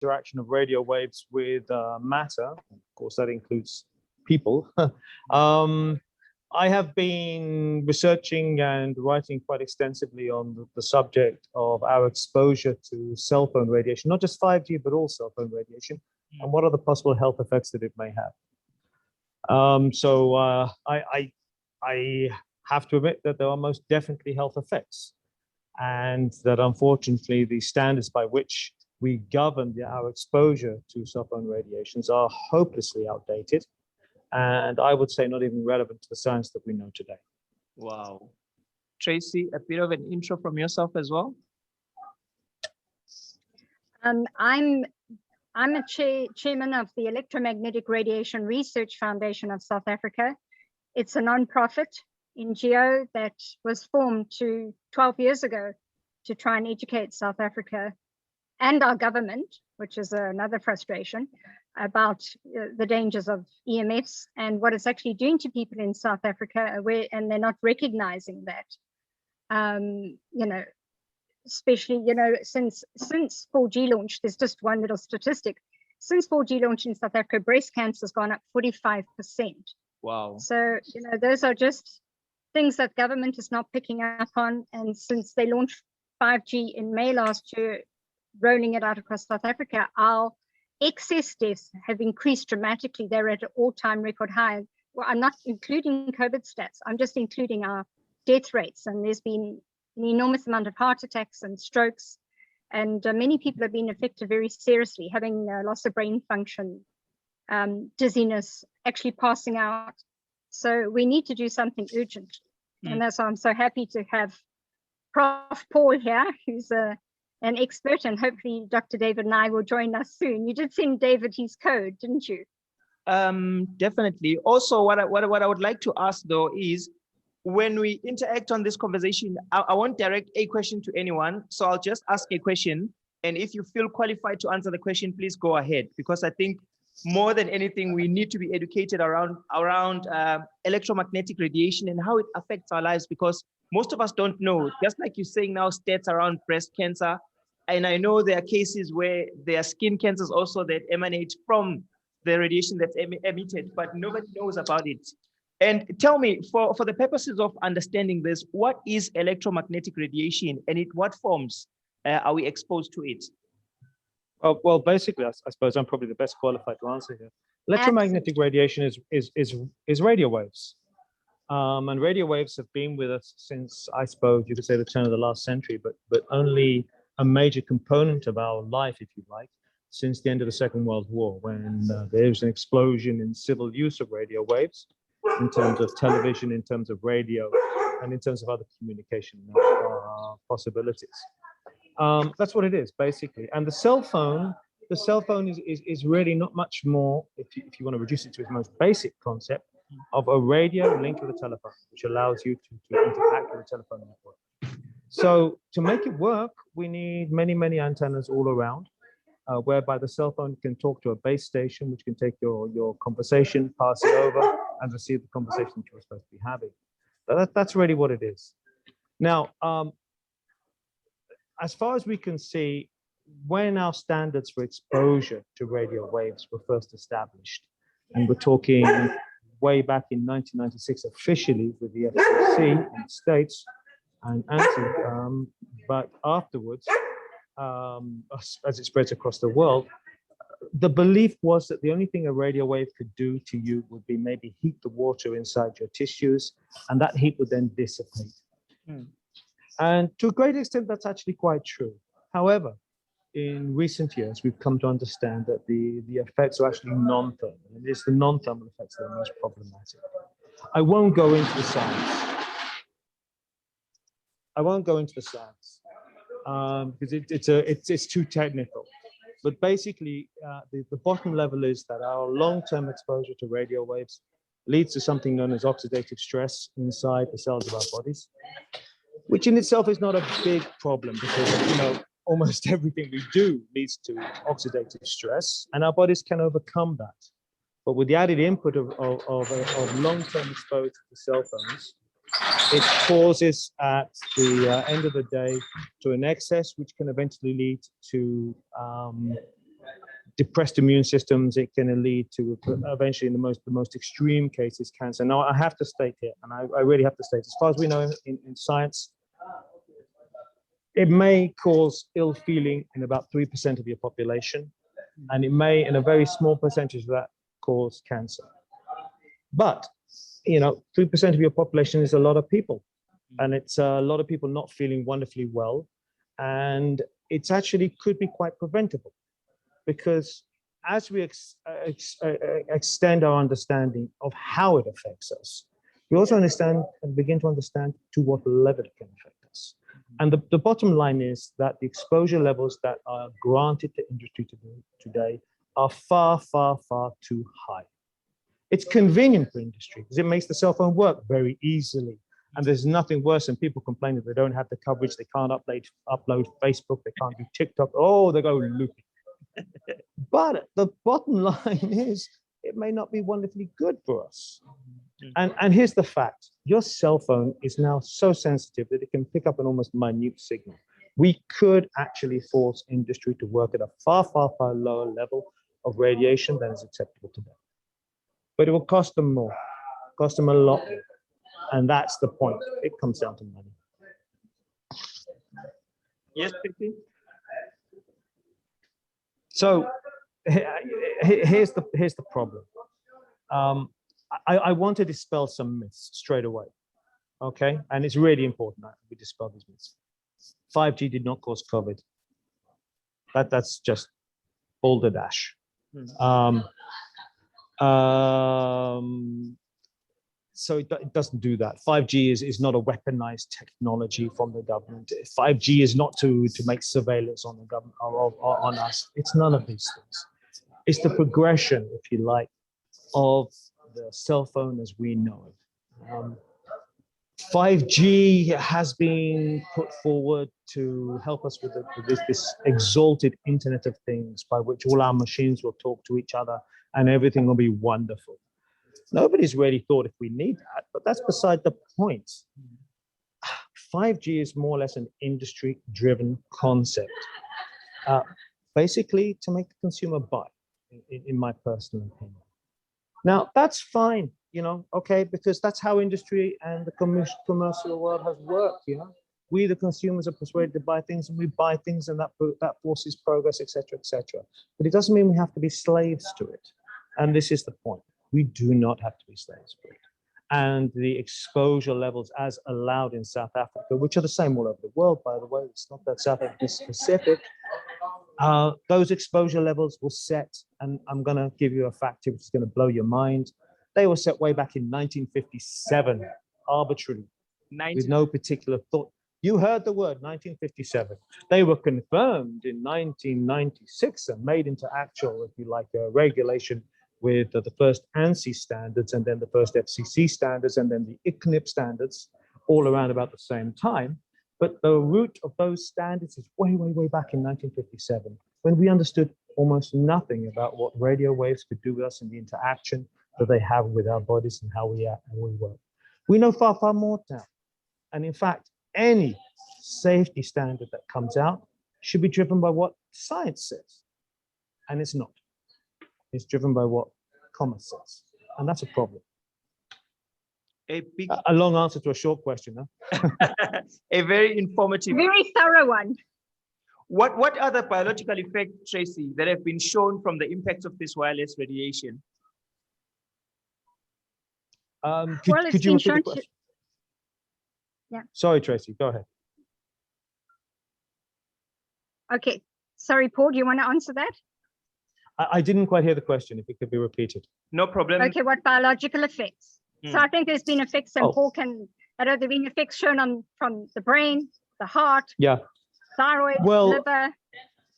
interaction of radio waves with matter. Of course, that includes people. I have been researching and writing quite extensively on the subject of our exposure to cell phone radiation, not just 5G, but all cell phone radiation, and what are the possible health effects that it may have. I have to admit that there are most definitely health effects, and that unfortunately the standards by which we govern our exposure to cell phone radiations are hopelessly outdated, and I would say not even relevant to the science that we know today. Wow. Tracy, a bit of an intro from yourself as well. I'm a chairman of the Electromagnetic Radiation Research Foundation of South Africa. It's a non-profit NGO that was formed 12 years ago to try and educate South Africa and our government, which is another frustration, about the dangers of EMFs and what it's actually doing to people in South Africa, and they're not recognizing that. Especially, since 4G launch, there's just one little statistic. Since 4G launch in South Africa, breast cancer has gone up 45%. Wow. So, those are just things that government is not picking up on. And since they launched 5G in May last year, rolling it out across South Africa, our excess deaths have increased dramatically. They're at an all-time record high. Well, I'm not including COVID stats. I'm just including our death rates. And there's been an enormous amount of heart attacks and strokes. And many people have been affected very seriously, having loss of brain function, dizziness, actually passing out. So we need to do something urgent. And that's why I'm so happy to have Prof Paul here, who's an expert, and hopefully Dr. David and I will join us soon. You did send David his code, didn't you? Definitely. Also, what I would like to ask though is, when we interact on this conversation, I won't direct a question to anyone. So I'll just ask a question. And if you feel qualified to answer the question, please go ahead. Because I think more than anything, we need to be educated around electromagnetic radiation and how it affects our lives, because most of us don't know. Just like you're saying now, stats around breast cancer. And I know there are cases where there are skin cancers also that emanate from the radiation that's emitted, but nobody knows about it. And tell me, for the purposes of understanding this, what is electromagnetic radiation, and in what forms are we exposed to it? Well, basically, I suppose I'm probably the best qualified to answer here. Electromagnetic radiation is radio waves. And radio waves have been with us since, I suppose you could say, the turn of the last century, but only a major component of our life, if you like, since the end of the Second World War, when there was an explosion in civil use of radio waves, in terms of television, in terms of radio, and in terms of other communication possibilities. That's what it is, basically. And the cell phone is really not much more, if you want to reduce it to its most basic concept, of a radio linked with a telephone, which allows you to interact with the telephone network. So to make it work, we need many, many antennas all around, whereby the cell phone can talk to a base station, which can take your conversation, pass it over, and receive the conversation that you're supposed to be having. That's really what it is. Now, as far as we can see, when our standards for exposure to radio waves were first established, and we're talking way back in 1996 officially with the FCC in the States and ANSI, but afterwards, as it spreads across the world, the belief was that the only thing a radio wave could do to you would be maybe heat the water inside your tissues, and that heat would then dissipate. And to a great extent, that's actually quite true. However, in recent years, we've come to understand that the effects are actually non-thermal, and it's the non-thermal effects that are most problematic. I won't go into the science. Because it's too technical. But basically, the bottom level is that our long-term exposure to radio waves leads to something known as oxidative stress inside the cells of our bodies, which in itself is not a big problem, because almost everything we do leads to oxidative stress, and our bodies can overcome that. But with the added input of long-term exposure to cell phones, it causes at the end of the day to an excess, which can eventually lead to depressed immune systems, it can lead to eventually, in the most extreme cases, cancer. Now, I have to state here, and I really have to state, as far as we know in science, it may cause ill feeling in about 3% of your population, and it may, in a very small percentage of that, cause cancer. But, 3% of your population is a lot of people, and it's a lot of people not feeling wonderfully well, and it's actually could be quite preventable, because as we extend our understanding of how it affects us, we also understand and begin to understand to what level it can affect us. And the bottom line is that the exposure levels that are granted to industry today are far, far, far too high. It's convenient for industry because it makes the cell phone work very easily. And there's nothing worse than people complaining that they don't have the coverage, they can't upload Facebook, they can't do TikTok. Oh, they go loopy. But the bottom line is it may not be wonderfully good for us. And here's the fact. Your cell phone is now so sensitive that it can pick up an almost minute signal. We could actually force industry to work at a far, far, far lower level of radiation than is acceptable today. But it will cost them more, cost them a lot more. And that's the point. It comes down to money. Yes, Tracey? So here's the problem. I want to dispel some myths straight away, okay? And it's really important that we dispel these myths. 5G did not cause COVID. That's just balderdash. So it doesn't do that. 5G is not a weaponized technology from the government. 5G is not to make surveillance on the government or on us. It's none of these things. It's the progression, if you like, of the cell phone as we know it. 5G has been put forward to help us with this exalted Internet of Things by which all our machines will talk to each other and everything will be wonderful. Nobody's really thought if we need that, but that's beside the point. 5G is more or less an industry-driven concept, basically to make the consumer buy, in my personal opinion. Now, that's fine, okay, because that's how industry and the commercial world has worked, We, the consumers, are persuaded to buy things, and we buy things, and that forces progress, etc., etc. But it doesn't mean we have to be slaves to it. And this is the point. We do not have to be slaves to it. And the exposure levels as allowed in South Africa, which are the same all over the world, by the way, it's not that South Africa specific, those exposure levels were set, and I'm going to give you a fact which is going to blow your mind. They were set way back in 1957, arbitrarily, with no particular thought. You heard the word 1957. They were confirmed in 1996 and made into actual, if you like, regulation with the first ANSI standards and then the first FCC standards and then the ICNIP standards all around about the same time. But the root of those standards is way, way, way back in 1957, when we understood almost nothing about what radio waves could do with us and the interaction that they have with our bodies and how we act and we work. We know far, far more now. And in fact, any safety standard that comes out should be driven by what science says. And it's not. It's driven by what commerce says. And that's a problem. A long answer to a short question, huh? A very informative. Very thorough one. What other biological effects, Tracey, that have been shown from the impacts of this wireless radiation? Could you repeat the question? Yeah. Sorry, Tracey, go ahead. Okay. Sorry, Paul, do you want to answer that? I didn't quite hear the question, if it could be repeated. No problem. Okay, what biological effects? So I think there's been effects, and Paul there have been effects shown from the brain, the heart, thyroid, liver,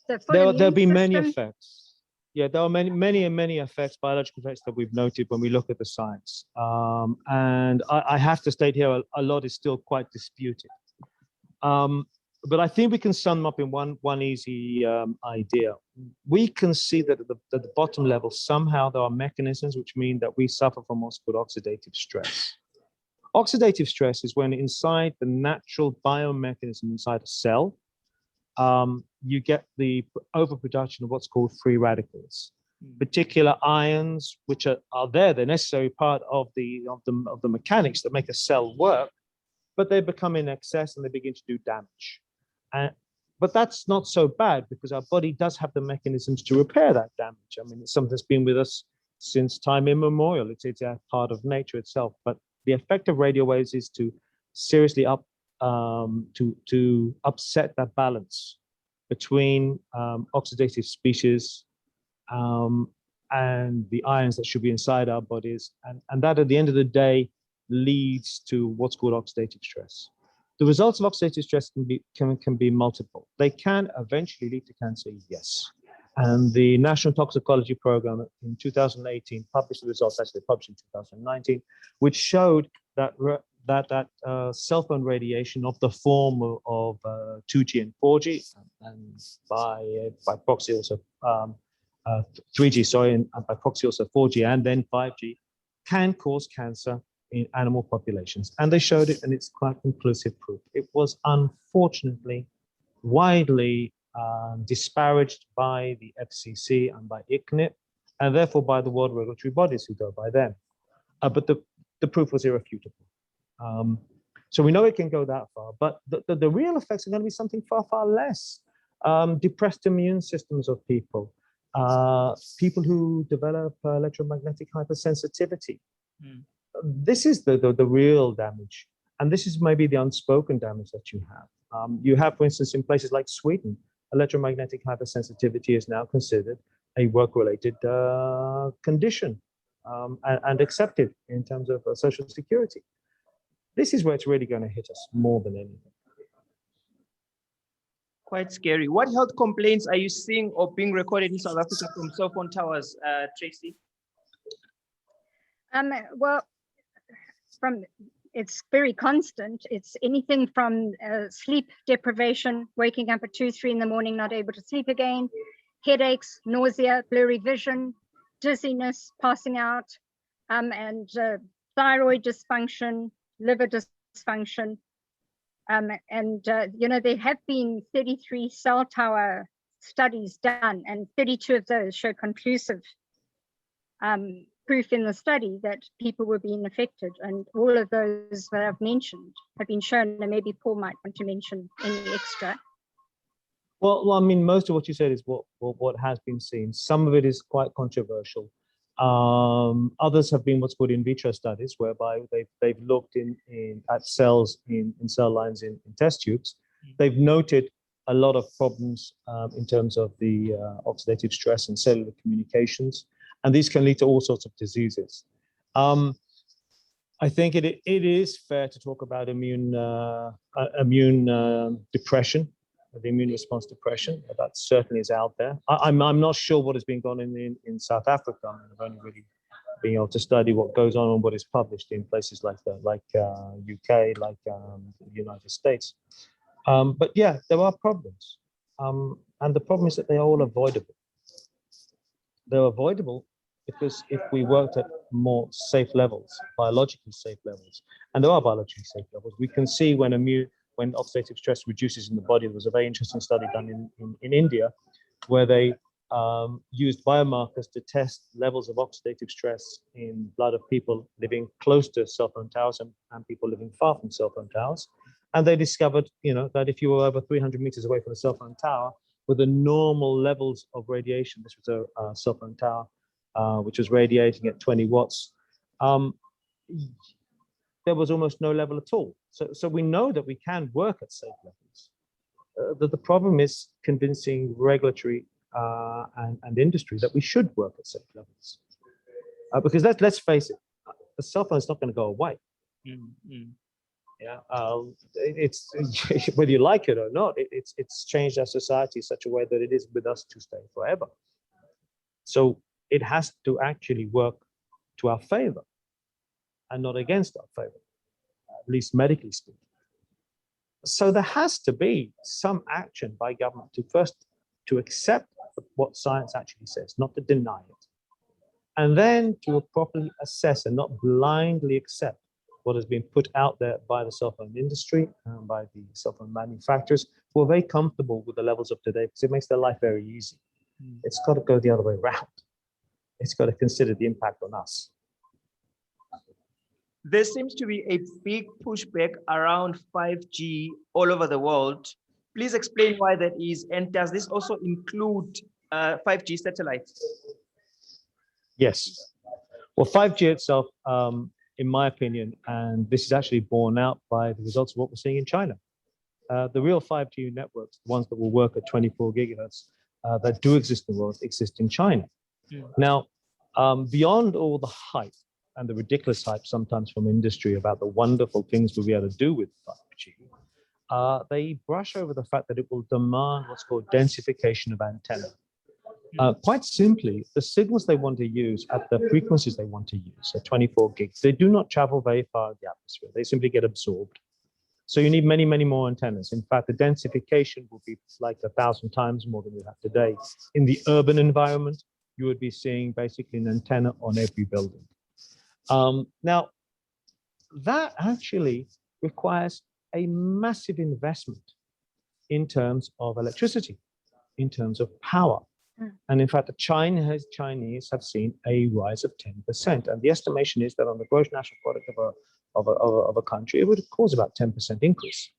the full there'll be many system. effects. Yeah, there are many effects, biological effects that we've noted when we look at the science. And I have to state here, a lot is still quite disputed. But I think we can sum them up in one easy idea. We can see that at the bottom level, somehow there are mechanisms which mean that we suffer from what's called oxidative stress. Oxidative stress is when inside the natural biomechanism inside a cell, you get the overproduction of what's called free radicals, particular ions which are there, they're necessary part of the mechanics that make a cell work, but they become in excess and they begin to do damage. But that's not so bad because our body does have the mechanisms to repair that damage. I mean, it's something that's been with us since time immemorial. It's a part of nature itself. But the effect of radio waves is to seriously to upset that balance between oxidative species and the ions that should be inside our bodies, and that at the end of the day leads to what's called oxidative stress. The results of oxidative stress can be multiple. They can eventually lead to cancer, yes. And the National Toxicology Program in 2018 published the results, actually published in 2019, which showed that cell phone radiation of the form of 2G and 4G, and by proxy also 3G, sorry, and by proxy also 4G and then 5G, can cause cancer in animal populations. And they showed it, and it's quite conclusive proof. It was unfortunately widely disparaged by the FCC and by ICNIT, and therefore by the world regulatory bodies who go by them. But the proof was irrefutable. So we know it can go that far, but the real effects are going to be something far, far less. Depressed immune systems of people, people who develop electromagnetic hypersensitivity. This is the real damage. And this is maybe the unspoken damage that you have. You have, for instance, in places like Sweden, electromagnetic hypersensitivity is now considered a work-related condition and accepted in terms of social security. This is where it's really going to hit us more than anything. Quite scary. What health complaints are you seeing or being recorded in South Africa from cell phone towers, Tracy? Well, it's very constant. It's anything from sleep deprivation, waking up at 2, 3 in the morning, not able to sleep again, headaches, nausea, blurry vision, dizziness, passing out, and thyroid dysfunction, liver dysfunction. You know, there have been 33 cell tower studies done, and 32 of those show conclusive proof in the study that people were being affected. And all of those that I've mentioned have been shown, and maybe Paul might want to mention any extra. Well, I mean, most of what you said is what has been seen. Some of it is quite controversial. Others have been what's called in vitro studies, whereby they've looked at cells in cell lines in test tubes. They've noted a lot of problems in terms of the oxidative stress and cellular communications, and these can lead to all sorts of diseases. I think it is fair to talk about immune depression, the immune response depression. That certainly is out there. I'm not sure what has been going on in South Africa. I mean, I've only really been able to study what goes on and what is published in places like UK, like the United States. But yeah, there are problems, and the problem is that they are all avoidable. They're avoidable because if we worked at more safe levels, biologically safe levels, and there are biologically safe levels, we can see when oxidative stress reduces in the body. There was a very interesting study done in India where they used biomarkers to test levels of oxidative stress in blood of people living close to cell phone towers and people living far from cell phone towers. And they discovered, that if you were over 300 meters away from a cell phone tower with the normal levels of radiation, this was a cell phone tower which was radiating at 20 watts, there was almost no level at all. So we know that we can work at safe levels. The problem is convincing regulatory and industry that we should work at safe levels. Because let's face it, the cell phone is not going to go away. Yeah, it's whether you like it or not, it's changed our society in such a way that it is with us to stay forever. So it has to actually work to our favor and not against our favor, at least medically speaking. So there has to be some action by government to accept what science actually says, not to deny it, and then to properly assess and not blindly accept what has been put out there by the cell phone industry and by the cell phone manufacturers, who are very comfortable with the levels of today because it makes their life very easy. It's got to go the other way around. It's got to consider the impact on us. There seems to be a big pushback around 5G all over the world. Please explain why that is, and does this also include 5G satellites? Yes. Well, 5G itself, in my opinion, and this is actually borne out by the results of what we're seeing in China. The real 5G networks, the ones that will work at 24 gigahertz, that do exist in the world, exist in China. Now, beyond all the hype and the ridiculous hype sometimes from industry about the wonderful things we'll be able to do with 5G, they brush over the fact that it will demand what's called densification of antenna. Quite simply, the signals they want to use at the frequencies they want to use, at 24 gigs, they do not travel very far in the atmosphere. They simply get absorbed. So you need many, many more antennas. In fact, the densification will be like 1,000 times more than we have today. In the urban environment, you would be seeing basically an antenna on every building. Now, that actually requires a massive investment in terms of electricity, in terms of power. And in fact, the Chinese have seen a rise of 10%. And the estimation is that on the gross national product of a country, it would cause about 10% increase.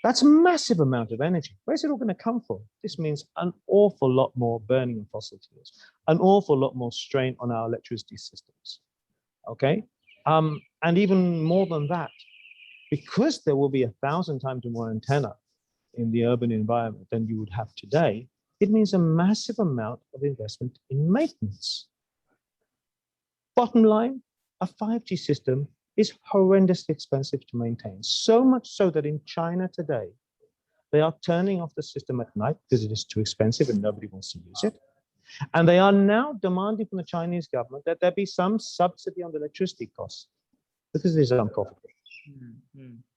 That's a massive amount of energy. Where's it all going to come from? This means an awful lot more burning of fossil fuels, an awful lot more strain on our electricity systems. Okay? And even more than that, because there will be 1,000 times more antenna in the urban environment than you would have today, it means a massive amount of investment in maintenance. Bottom line, a 5G system is horrendously expensive to maintain. So much so that in China today, they are turning off the system at night because it is too expensive and nobody wants to use it. And they are now demanding from the Chinese government that there be some subsidy on the electricity costs because it is unprofitable.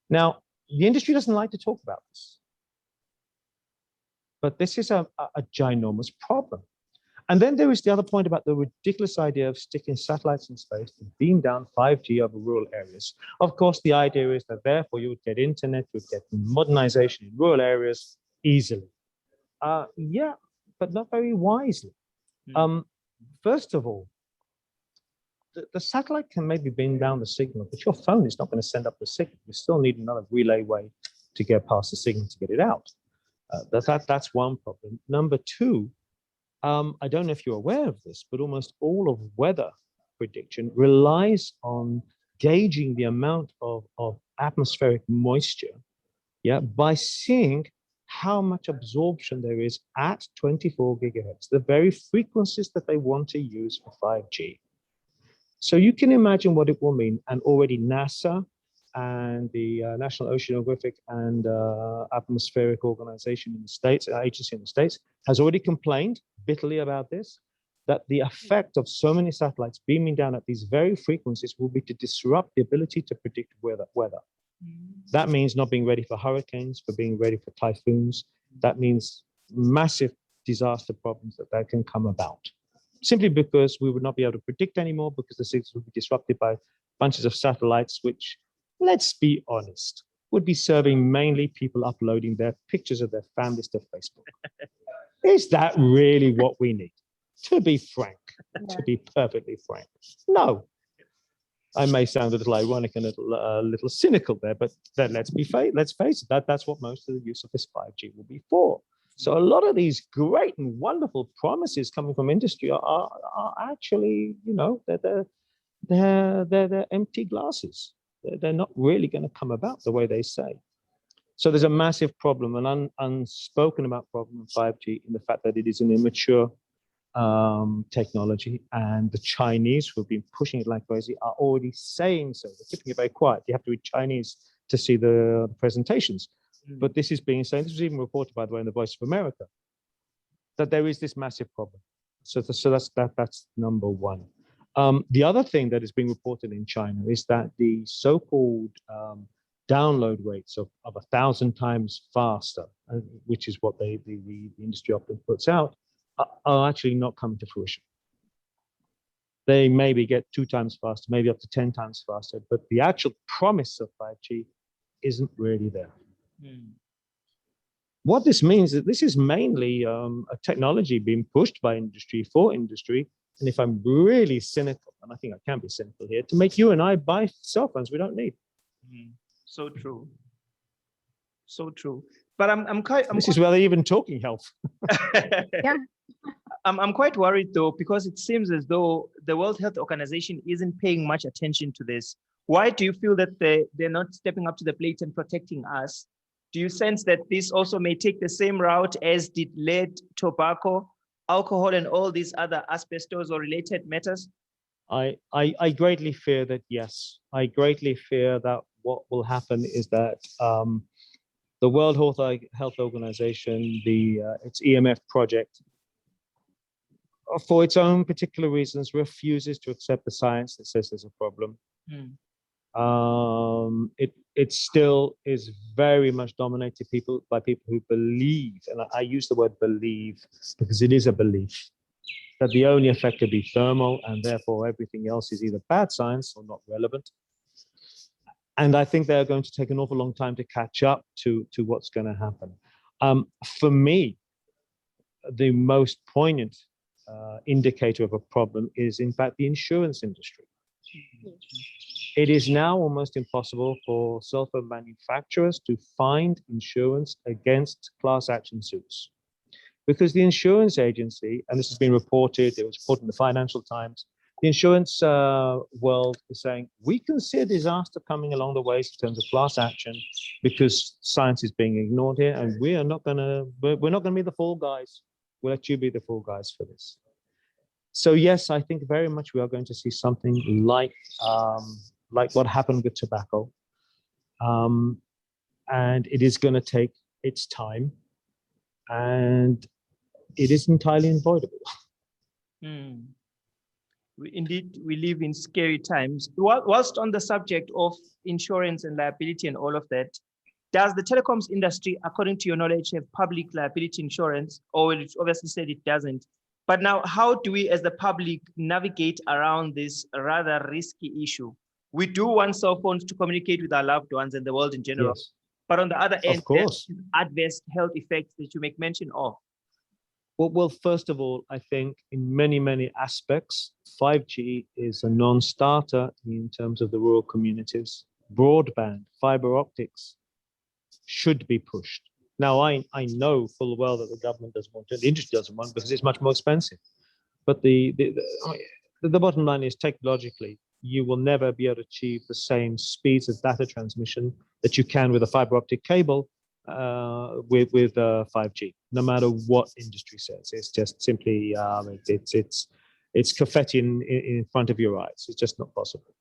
Now, the industry doesn't like to talk about this. But this is a ginormous problem. And then there is the other point about the ridiculous idea of sticking satellites in space to beam down 5G over rural areas. Of course, the idea is that therefore you would get internet, you would get modernization in rural areas easily. Yeah, but not very wisely. First of all, the satellite can maybe beam down the signal, but your phone is not going to send up the signal. You still need another relay way to get past the signal to get it out. That's one problem. Number two, I don't know if you're aware of this, but almost all of weather prediction relies on gauging the amount of atmospheric moisture, by seeing how much absorption there is at 24 gigahertz, the very frequencies that they want to use for 5G. So you can imagine what it will mean. And already NASA and the National Oceanographic and Atmospheric Organization in the States, agency in the States, has already complained bitterly about this, that the effect of so many satellites beaming down at these very frequencies will be to disrupt the ability to predict weather. That means not being ready for hurricanes, for being ready for typhoons. That means massive disaster problems that can come about. Simply because we would not be able to predict anymore because the signals would be disrupted by bunches of satellites, which, let's be honest, would be serving mainly people uploading their pictures of their families to Facebook. Is that really what we need? To be frank, to be perfectly frank, no. I may sound a little ironic and a little cynical there, but then let's face it, that's what most of the use of this 5G will be for. So a lot of these great and wonderful promises coming from industry are actually, they're empty glasses. They're not really going to come about the way they say. So there's a massive problem, an unspoken about problem of 5G in the fact that it is an immature technology, and the Chinese who have been pushing it like crazy are already saying so. They're keeping it very quiet. You have to read Chinese to see the presentations. But this is being said, this was even reported, by the way, in the Voice of America, that there is this massive problem. So that's number one. The other thing that is being reported in China is that the so-called download rates of 1,000 times faster, which is what the industry often puts out, are actually not coming to fruition. They maybe get 2 times faster, maybe up to 10 times faster, but the actual promise of 5G isn't really there. What this means is this is mainly a technology being pushed by industry for industry. And if I'm really cynical, and I think I can be cynical here, to make you and I buy cell phones we don't need. So true. So true. But This is where they're even talking health. Yeah. I'm quite worried though, because it seems as though the World Health Organization isn't paying much attention to this. Why do you feel that they're not stepping up to the plate and protecting us? Do you sense that this also may take the same route as did lead, tobacco, alcohol, and all these other asbestos or related matters? I greatly fear that, yes. I greatly fear that what will happen is that the World Health Organization, its EMF project, for its own particular reasons, refuses to accept the science that says there's a problem. It still is very much dominated by people who believe, and I use the word believe because it is a belief, that the only effect could be thermal, and therefore everything else is either bad science or not relevant. And I think they're going to take an awful long time to catch up to what's going to happen. For me, the most poignant indicator of a problem is, in fact, the insurance industry. It is now almost impossible for cell phone manufacturers to find insurance against class action suits, because the insurance agency, and this has been reported, it was reported in the Financial Times, the insurance world is saying, we can see a disaster coming along the way in terms of class action because science is being ignored here, and we're not going to be the fall guys. We'll let you be the fall guys for this. So yes, I think very much we are going to see something like what happened with tobacco. And it is going to take its time, and it is entirely unavoidable. Indeed, we live in scary times. Whilst on the subject of insurance and liability and all of that, does the telecoms industry, according to your knowledge, have public liability insurance? Or it obviously said it doesn't. But now, how do we as the public navigate around this rather risky issue? We do want cell phones to communicate with our loved ones and the world in general. Yes. But on the other end, of course, there's adverse health effects that you make mention of. Well, first of all, I think in many, many aspects, 5G is a non-starter in terms of the rural communities. Broadband, fiber optics should be pushed. Now, I know full well that the government doesn't want to, the industry doesn't want, because it's much more expensive. But the bottom line is, technologically, you will never be able to achieve the same speeds of data transmission that you can with a fiber optic cable with 5G, no matter what industry says. It's just simply it's confetti in front of your eyes. It's just not possible.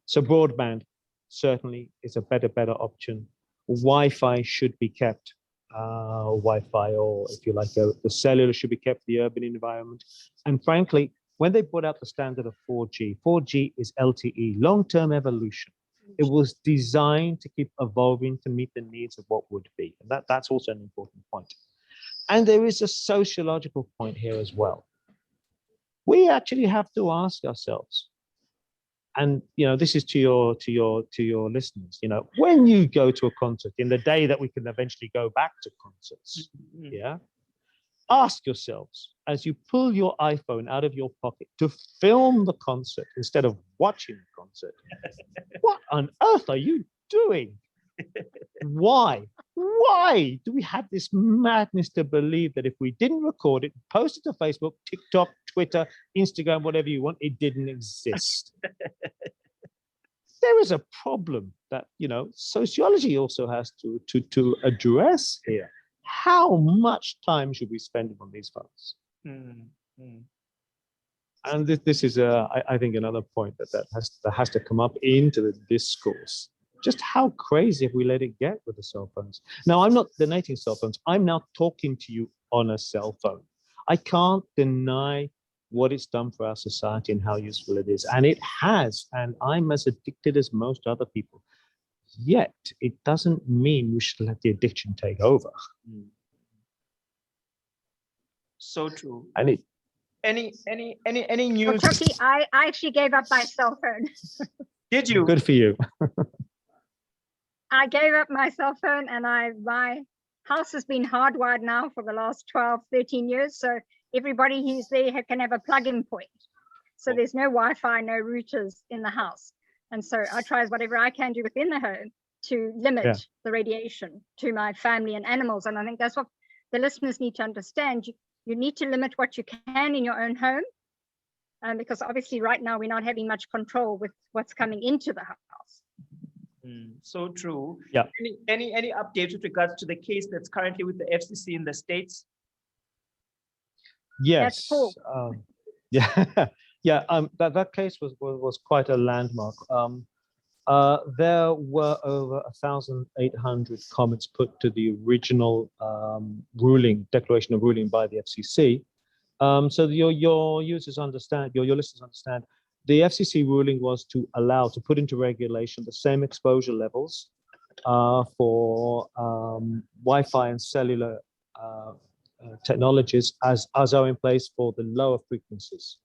So broadband certainly is a better option. Wi-Fi should be kept. Wi-Fi, or if you like, the cellular should be kept, the urban environment. And frankly, when they put out the standard of 4G is LTE, long-term evolution. It was designed to keep evolving to meet the needs of what would be. And that's also an important point. And there is a sociological point here as well. We actually have to ask ourselves, and this is to your listeners, when you go to a concert, in the day that we can eventually go back to concerts, ask yourselves, as you pull your iPhone out of your pocket to film the concert instead of watching the concert, what on earth are you doing? Why do we have this madness to believe that if we didn't record it, post it to Facebook, TikTok, Twitter, Instagram, whatever you want, it didn't exist? There is a problem that sociology also has to address here. How much time should we spend on these phones? And this is, I think, another point that has to come up into the discourse. Just how crazy have we let it get with the cell phones? Now, I'm not denying cell phones. I'm now talking to you on a cell phone. I can't deny what it's done for our society and how useful it is. And it has, and I'm as addicted as most other people. Yet, it doesn't mean we should let the addiction take over. So true. And Any Well, news? Chucky, I actually gave up my cell phone. Did you? Good for you. I gave up my cell phone, and my house has been hardwired now for the last 12, 13 years. So everybody who's there can have a plug-in point. So there's no Wi-Fi, no routers in the house. And so I try whatever I can do within the home to limit the radiation to my family and animals. And I think that's what the listeners need to understand. You need to limit what you can in your own home, because obviously right now we're not having much control with what's coming into the house. So true. Yeah. Any updates with regards to the case that's currently with the FCC in the States? Yes. Paul. Yeah. Yeah. That case was quite a landmark. There were over 1,800 comments put to the original declaration of ruling by the FCC. So your users understand, your listeners understand, the FCC ruling was to put into regulation the same exposure levels for Wi-Fi and cellular technologies as are in place for the lower frequencies.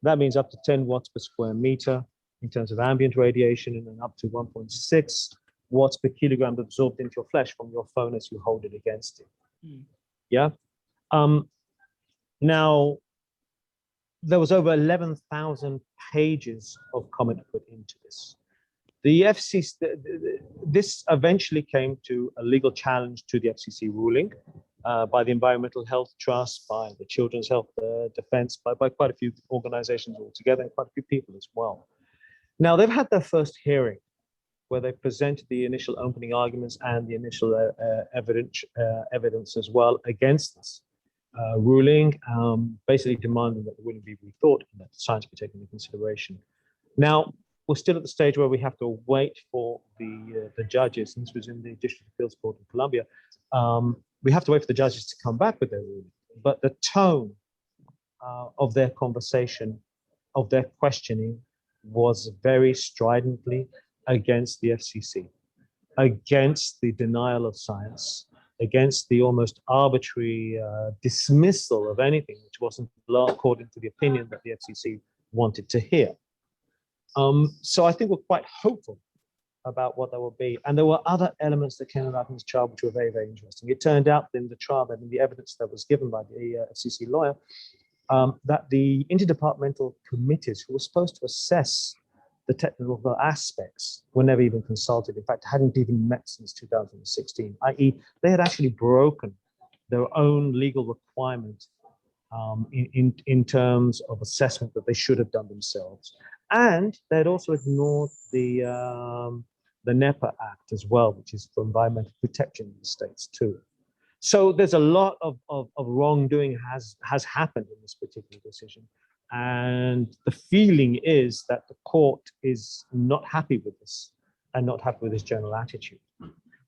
That means up to 10 watts per square meter in terms of ambient radiation, and then up to 1.6 watts per kilogram absorbed into your flesh from your phone as you hold it against it. Yeah. Now, there was over 11,000 pages of comment put into this. The FCC, this eventually came to a legal challenge to the FCC ruling by the Environmental Health Trust, by the Children's Health Defense, by quite a few organizations altogether, and quite a few people as well. Now, they've had their first hearing where they presented the initial opening arguments and the initial evidence as well against this ruling, basically demanding that the ruling be rethought and that science be taken into consideration. Now, we're still at the stage where we have to wait for the judges, and this was in the District Appeals Court in Columbia. We have to wait for the judges to come back with their ruling. But the tone of their conversation, of their questioning, was very stridently against the FCC, against the denial of science, against the almost arbitrary dismissal of anything which wasn't according to the opinion that the FCC wanted to hear. So I think we're quite hopeful about what that will be. And there were other elements that came out in this trial which were very, very interesting. It turned out in the trial, that in the evidence that was given by the FCC lawyer, that the interdepartmental committees who were supposed to assess the technical aspects were never even consulted. In fact, hadn't even met since 2016, i.e. they had actually broken their own legal requirement in terms of assessment that they should have done themselves. And they had also ignored the NEPA Act as well, which is for environmental protection in the States too. So there's a lot of wrongdoing has happened in this particular decision. And the feeling is that the court is not happy with this and not happy with this general attitude.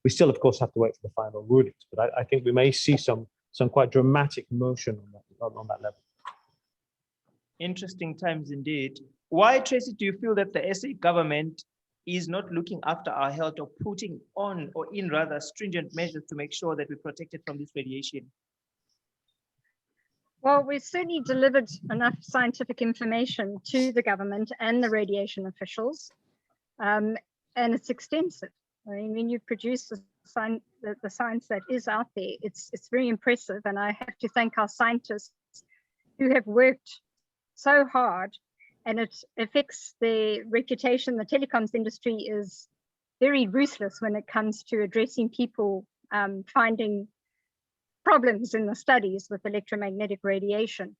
We still, of course, have to wait for the final rulings, but I think we may see some quite dramatic motion on that level. Interesting times indeed. Why, Tracy, do you feel that the SA government is not looking after our health, or putting on, or in rather, stringent measures to make sure that we're protected from this radiation? Well, we've certainly delivered enough scientific information to the government and the radiation officials, and it's extensive. I mean, when you produce the science that is out there, it's very impressive, and I have to thank our scientists who have worked so hard, and it affects the reputation. The telecoms industry is very ruthless when it comes to addressing people finding problems in the studies with electromagnetic radiation.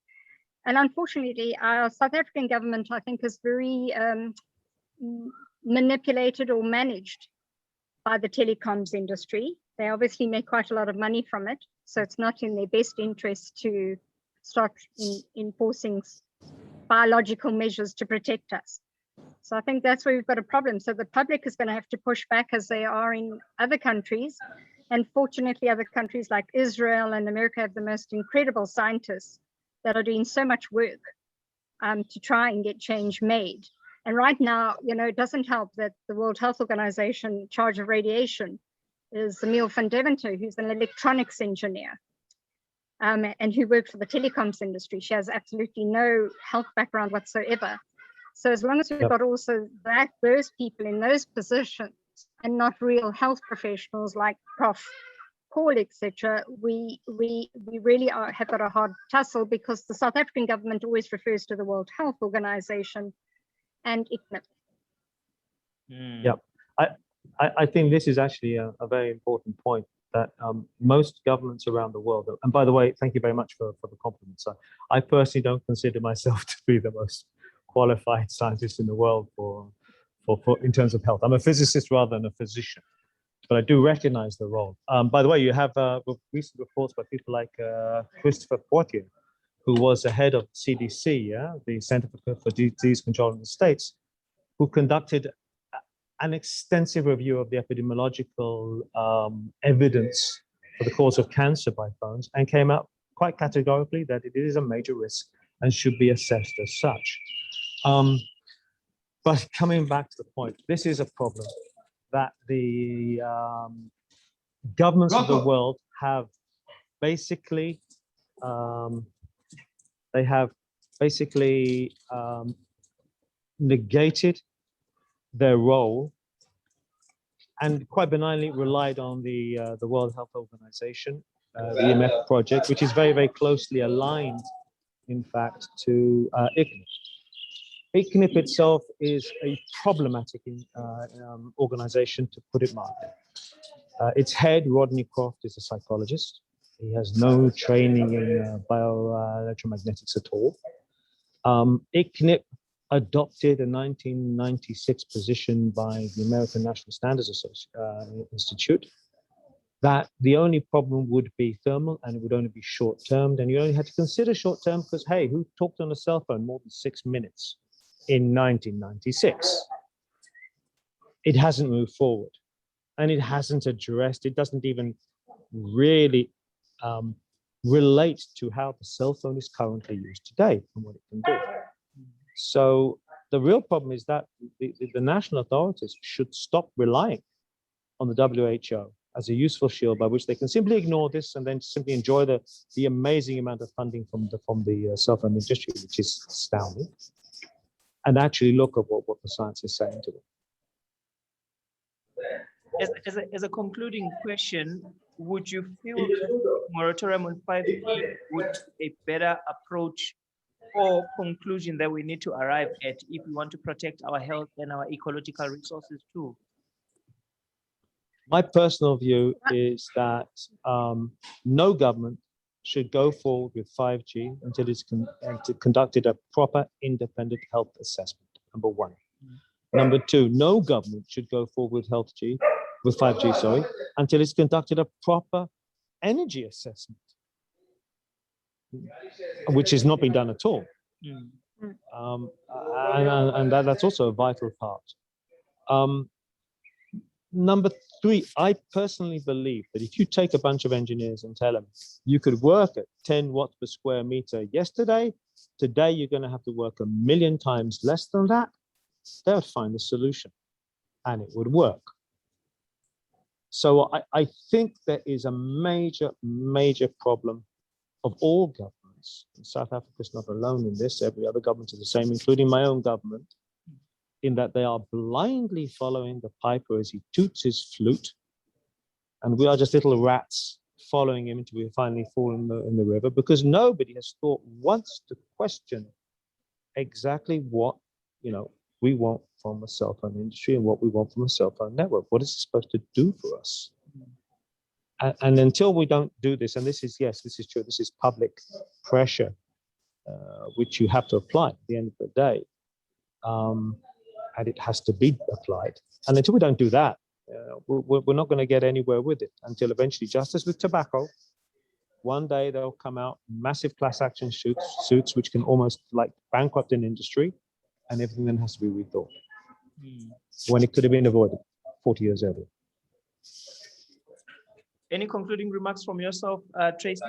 And unfortunately, our South African government, I think, is very manipulated or managed by the telecoms industry. They obviously make quite a lot of money from it, so it's not in their best interest to start enforcing biological measures to protect us. So I think that's where we've got a problem. So the public is going to have to push back, as they are in other countries. And fortunately, other countries like Israel and America have the most incredible scientists that are doing so much work to try and get change made. And right now, you know, it doesn't help that the World Health Organization in charge of radiation is Emil van Deventer, who's an electronics engineer. and who worked for the telecoms industry. She has absolutely no health background whatsoever. So as long as we've got also those people in those positions and not real health professionals like Prof. Paul, etc., we really have got a hard tussle, because the South African government always refers to the World Health Organization and ICNIP. Yeah, I think this is actually a very important point, that most governments around the world, and by the way, thank you very much for the compliments. I personally don't consider myself to be the most qualified scientist in the world for in terms of health. I'm a physicist rather than a physician, but I do recognize the role. By the way, you have recent reports by people like Christopher Poitier, who was the head of CDC, the Center for Disease Control in the States, who conducted an extensive review of the epidemiological evidence for the cause of cancer by phones, and came out quite categorically that it is a major risk and should be assessed as such. But coming back to the point, this is a problem that the governments of the world have basically negated their role, and quite benignly relied on the World Health Organization, the EMF project, which is very, very closely aligned, in fact, to ICNIP. ICNIP itself is a problematic organization, to put it mildly. Its head, Rodney Croft, is a psychologist. He has no training in bioelectromagnetics at all. ICNIP adopted a 1996 position by the American National Standards Institute that the only problem would be thermal, and it would only be short-term. And you only had to consider short-term because, hey, who talked on a cell phone more than 6 minutes in 1996? It hasn't moved forward, and it hasn't addressed, it doesn't even really relate to how the cell phone is currently used today and what it can do. So the real problem is that the national authorities should stop relying on the WHO as a useful shield by which they can simply ignore this and then simply enjoy the amazing amount of funding from the cell phone industry, which is astounding, and actually look at what the science is saying to them. As a concluding question, would you feel moratorium on 5G would be a better approach or conclusion that we need to arrive at if we want to protect our health and our ecological resources too? My personal view is that no government should go forward with 5G until it's conducted a proper independent health assessment, number one. Number two, no government should go forward with 5G, until it's conducted a proper energy assessment, which has not been done at all. And that's also a vital part. Number three, I personally believe that if you take a bunch of engineers and tell them you could work at 10 watts per square meter yesterday, today you're going to have to work 1,000,000 times less than that, they would find a solution and it would work. So I think there is a major, major problem of all governments. And South Africa is not alone in this. Every other government is the same, including my own government, in that they are blindly following the piper as he toots his flute. And we are just little rats following him until we finally fall in the river, because nobody has thought once to question exactly what, we want from a cell phone industry and what we want from a cell phone network. What is it supposed to do for us? And until we don't do this, and this is true, this is public pressure, which you have to apply at the end of the day, and it has to be applied. And until we don't do that, we're not going to get anywhere with it, until eventually, just as with tobacco, one day they'll come out massive class action suits which can almost like bankrupt an industry, and everything then has to be rethought when it could have been avoided 40 years earlier. Any concluding remarks from yourself, Tracy?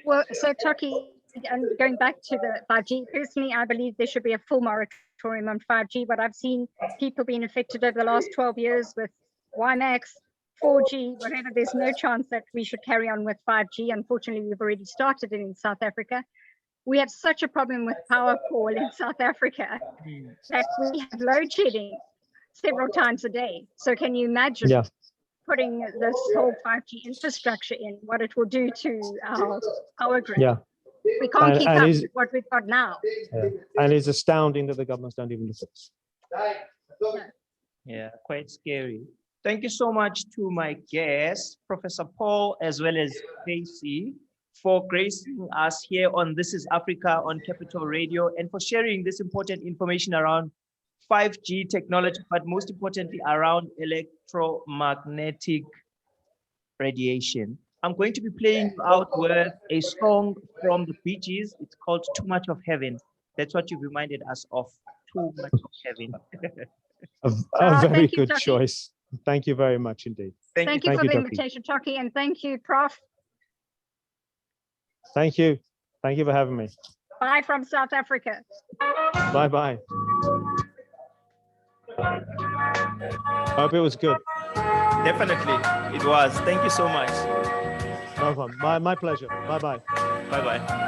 Well, so Taki, and going back to the 5G, personally, I believe there should be a full moratorium on 5G. But I've seen people being affected over the last 12 years with WiMAX, 4G, whatever, there's no chance that we should carry on with 5G. Unfortunately, we've already started it in South Africa. We have such a problem with power call in South Africa that we have load shedding several times a day. So can you imagine putting this whole 5G infrastructure in, what it will do to our power grid? Yeah. We can't keep up with what we've got now. Yeah. And it's astounding that the governments don't even listen. Yeah, quite scary. Thank you so much to my guests, Professor Paul, as well as Tracey, for gracing us here on This is Africa on Capital Radio, and for sharing this important information around 5G technology, but most importantly around electromagnetic radiation. I'm going to be playing you out with a song from the Bee Gees. It's called Too Much of Heaven. That's what you reminded us of, Too Much of Heaven. A very good Taki. choice. Thank you very much indeed. Thank you for the Taki. invitation, Taki, and thank you, Prof. Thank you. Thank you for having me. Bye from South Africa. Bye-bye. Hope it was good. Definitely, it was. Thank you so much. No problem. My pleasure. Bye-bye. Bye-bye.